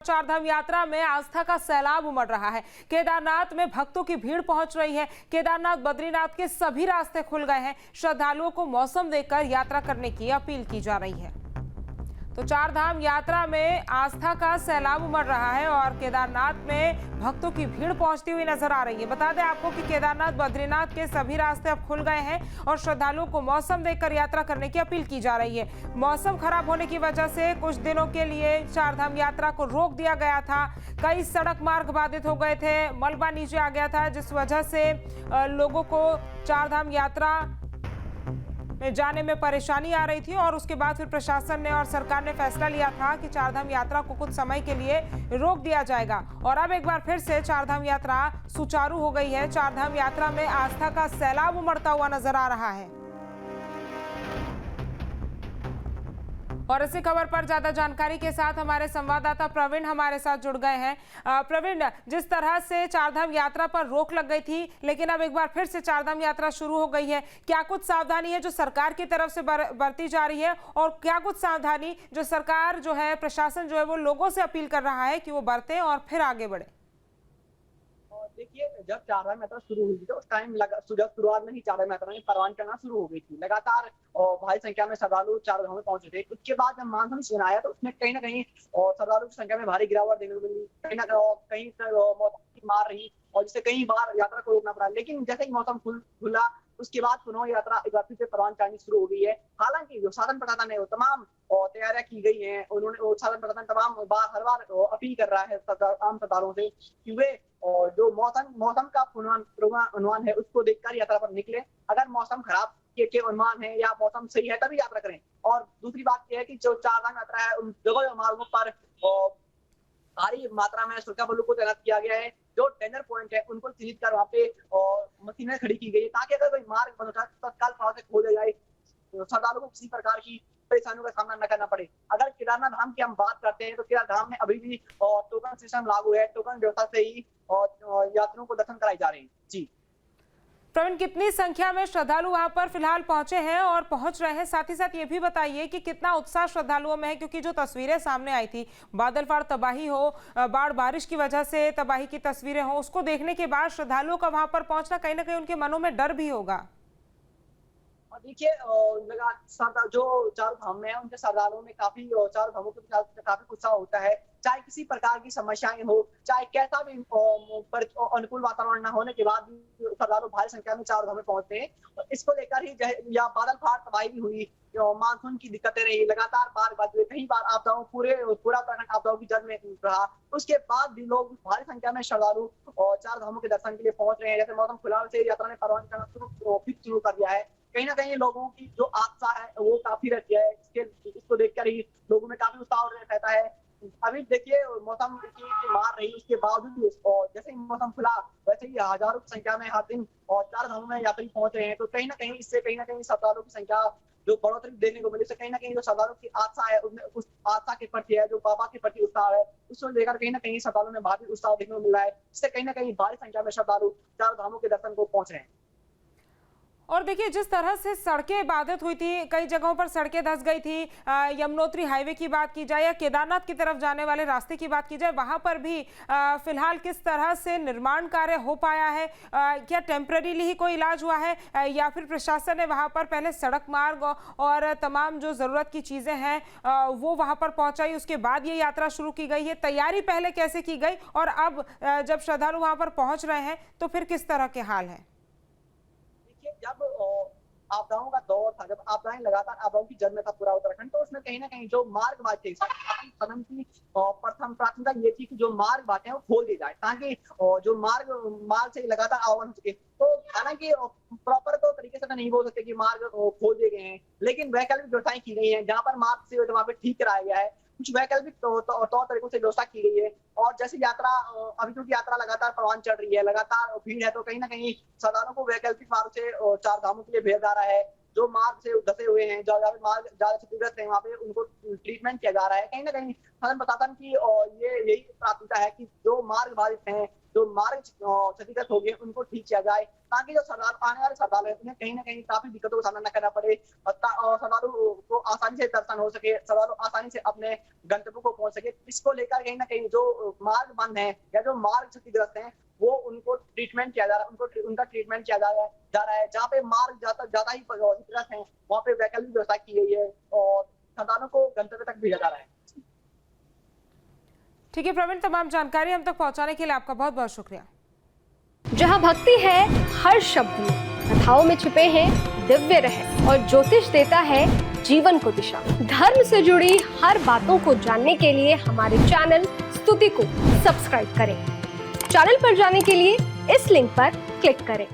चारधाम यात्रा में आस्था का सैलाब उमड़ रहा है। केदारनाथ में भक्तों की भीड़ पहुंच रही है। केदारनाथ बद्रीनाथ के सभी रास्ते खुल गए हैं। श्रद्धालुओं को मौसम देखकर यात्रा करने की अपील की जा रही है। तो चारधाम यात्रा में आस्था का सैलाब उमड़ रहा है और केदारनाथ में भक्तों की भीड़ पहुंचती हुई नजर आ रही है। बता दें आपको कि केदारनाथ बद्रीनाथ के सभी रास्ते अब खुल गए हैं और श्रद्धालुओं को मौसम देखकर यात्रा करने की अपील की जा रही है। मौसम खराब होने की वजह से कुछ दिनों के लिए चारधाम यात्रा को रोक दिया गया था। कई सड़क मार्ग बाधित हो गए थे, मलबा नीचे आ गया था, जिस वजह से लोगों को चारधाम यात्रा में जाने में परेशानी आ रही थी और उसके बाद फिर प्रशासन ने और सरकार ने फैसला लिया था कि चारधाम यात्रा को कुछ समय के लिए रोक दिया जाएगा और अब एक बार फिर से चारधाम यात्रा सुचारू हो गई है। चारधाम यात्रा में आस्था का सैलाब उमड़ता हुआ नजर आ रहा है। और इसी खबर पर ज्यादा जानकारी के साथ हमारे संवाददाता प्रवीण हमारे साथ जुड़ गए हैं। प्रवीण, जिस तरह से चारधाम यात्रा पर रोक लग गई थी लेकिन अब एक बार फिर से चारधाम यात्रा शुरू हो गई है, क्या कुछ सावधानी है जो सरकार की तरफ से बरती जा रही है और क्या कुछ सावधानी जो सरकार जो है, प्रशासन जो है वो लोगों से अपील कर रहा है कि वो बरतें और फिर आगे बढ़े? देखिए, जब चारधाम यात्रा शुरू हुई थी तो उस टाइम शुरुआत में ही चारधाम यात्रा में परवान चढ़ना शुरू हो गई थी। लगातार भारी संख्या में श्रद्धालु चारधाम में पहुंचे थे। उसके बाद जब मानसून सीजन आया तो उसमें कहीं ना कहीं श्रद्धालु की संख्या में भारी गिरावट देखने को मिली। कहीं ना कहीं मौसम की मार रही और जिससे कई बार यात्रा को रोकना पड़ा। लेकिन जैसे ही मौसम खुला उसके बाद पुनः यात्रा एक बार फिर से परवान चढ़नी शुरू हो गई है। हालांकि जो शासन प्रशासन है वो तमाम तैयारियां की गई हैं। उन्होंने वो शासन प्रशासन तमाम हर बार अपील कर रहा है आम श्रद्धालुओं से कि वे जो मौसम का पूर्वानुमान है उसको देखकर यात्रा पर निकले। अगर मौसम खराब के अनुमान है या मौसम सही है तभी यात्रा करें। और दूसरी बात यह है कि जो चारधाम यात्रा है उन जगह मार्गों पर भारी मात्रा में सुरक्षा बलों को तैनात किया गया है। जो टेंडर पॉइंट है उनको चिन्हित कर वहाँ पे मशीनें खड़ी की गई है ताकि अगर कोई मार्ग बंद होता है तो तत्काल प्रभाव से खोले जाए, श्रद्धालुओं को किसी प्रकार की परेशानियों का सामना न करना पड़े। अगर केदारनाथ धाम की हम बात करते हैं तो केदारनाथ धाम में अभी भी टोकन सिस्टम लागू है। टोकन व्यवस्था से ही यात्रियों को दर्शन कराए जा रहे हैं। जी प्रवीण, कितनी संख्या में श्रद्धालु वहां पर फिलहाल पहुंचे हैं और पहुंच रहे हैं? साथ ही साथ ये भी बताइए कि कितना उत्साह श्रद्धालुओं में है, क्योंकि जो तस्वीरें सामने आई थी, बादल फाड़ तबाही हो, बाढ़ बारिश की वजह से तबाही की तस्वीरें हो, उसको देखने के बाद श्रद्धालुओं का वहां पर पहुंचना कहीं ना कहीं उनके मनों में डर भी होगा। देखिए, जो चार धाम है उनके श्रद्धालुओं में काफी चार धामों के प्रति काफी उत्साह होता है। चाहे किसी प्रकार की समस्याएं हो, चाहे कैसा भी अनुकूल वातावरण न होने के बाद भी श्रद्धालु भारी संख्या में चार धाम में पहुंचते हैं। इसको लेकर ही या बादल फाड़ तबाही भी हुई, मानसून की दिक्कतें रही, लगातार बाढ़ हुई, कई बार आपदाओं पूरा उत्तराखंड आपदाओं की जद में रहा। उसके बाद भी लोग भारी संख्या में श्रद्धालु चार धामों के दर्शन के लिए पहुंच रहे हैं। जैसे मौसम खुला से यात्रा ने परवान चढ़ना शुरू कर दिया है। कहीं ना कहीं लोगों की जो आस्था है वो काफी रहती है। इसको देखकर ही लोगों में काफी उत्साह रहता है। अभी देखिए, मौसम की मार रही उसके बावजूद भी जैसे ही मौसम खुला वैसे ही हजारों की संख्या में हर दिन और चार धामों में यात्री पहुंच रहे हैं। तो कहीं ना कहीं इससे कहीं ना कहीं श्रद्धालुओं की संख्या जो बढ़ोतरी देखने को मिली, इससे कहीं ना कहीं जो श्रद्धालुओं की आस्था है उनमें उस आस्था के प्रति है, जो बाबा के प्रति उत्साह है, उसको लेकर कहीं ना कहीं श्रद्धालुओं में भारी उत्साह देखने को मिल रहा है। इससे कहीं ना कहीं भारी संख्या में श्रद्धालु चार धामों के दर्शन को पहुंच रहे हैं। और देखिए, जिस तरह से सड़कें बाधित हुई थी, कई जगहों पर सड़कें धंस गई थी, यमुनोत्री हाईवे की बात की जाए या केदारनाथ की तरफ जाने वाले रास्ते की बात की जाए, वहां पर भी फिलहाल किस तरह से निर्माण कार्य हो पाया है? क्या टेम्परेरीली ही कोई इलाज हुआ है या फिर प्रशासन ने वहां पर पहले सड़क मार्ग और तमाम जो जरूरत की चीजें हैं वो वहां पर पहुंचाई, उसके बाद ये यात्रा शुरू की गई है? तैयारी पहले कैसे की गई और अब जब श्रद्धालु वहां पर पहुंच रहे हैं तो फिर किस तरह के हाल है? जब आपदाओं का दौर था, जब आपदाएं लगातार आपदाओं की जद में था पूरा उत्तराखंड, तो उसमें कहीं ना कहीं जो मार्ग बाटे सदन की प्रथम प्राथमिकता ये थी कि जो मार्ग बाटे हैं वो खोल दिए जाए ताकि जो मार्ग से लगातार आवागमन हो सके। तो हालांकि प्रॉपर तो तरीके से तो नहीं बोल सकते कि मार्ग खोल दिए गए हैं, लेकिन वैकल्पिक व्यवस्थाएं की गई है। जहां पर मार्ग से वहां पर ठीक कराया गया है, कुछ वैकल्पिक तौर तरीकों से व्यवस्था की गई है। और जैसे यात्रा अभी क्योंकि यात्रा लगातार परवान चढ़ रही है, लगातार भीड़ है, तो कहीं ना कहीं श्रद्धालुओं को वैकल्पिक मार्ग से चार धामों के लिए भेजा जा रहा है। जो मार्ग से धसे हुए हैं, जो मार्ग ज्यादा क्षतिग्रस्त है, वहाँ पे उनको ट्रीटमेंट किया जा रहा है। कहीं ना कहीं शासन प्रशासन की यही प्राथमिकता है कि जो मार्ग बाधित हैं, जो मार्ग क्षतिग्रस्त हो गए उनको ठीक किया जाए, ताकि जो श्रद्धालु आने वाले श्रद्धालु हैं उन्हें कहीं ना कहीं काफी दिक्कतों का सामना न करना पड़े और श्रद्धालु को आसानी से दर्शन हो सके, श्रद्धालु आसानी से अपने गंतव्य को पहुंच सके। इसको लेकर कहीं ना कहीं जो मार्ग बंद है या जो मार्ग क्षतिग्रस्त हैं वो उनको ट्रीटमेंट किया जा रहा है, उनका ट्रीटमेंट किया जा रहा है। जहाँ पे मार्ग ज्यादा ही क्षतिग्रस्त है वहाँ पे वैकल्पिक व्यवस्था की गई है और श्रद्धालुओं को गंतव्य तक भेजा जा रहा है। ठीक है प्रवीण, तमाम जानकारी हम तक पहुंचाने के लिए आपका बहुत बहुत शुक्रिया। जहां भक्ति है हर शब्द में, कथाओं में छिपे हैं दिव्य रहस्य और ज्योतिष देता है जीवन को दिशा। धर्म से जुड़ी हर बातों को जानने के लिए हमारे चैनल स्तुति को सब्सक्राइब करें। चैनल पर जाने के लिए इस लिंक पर क्लिक करें।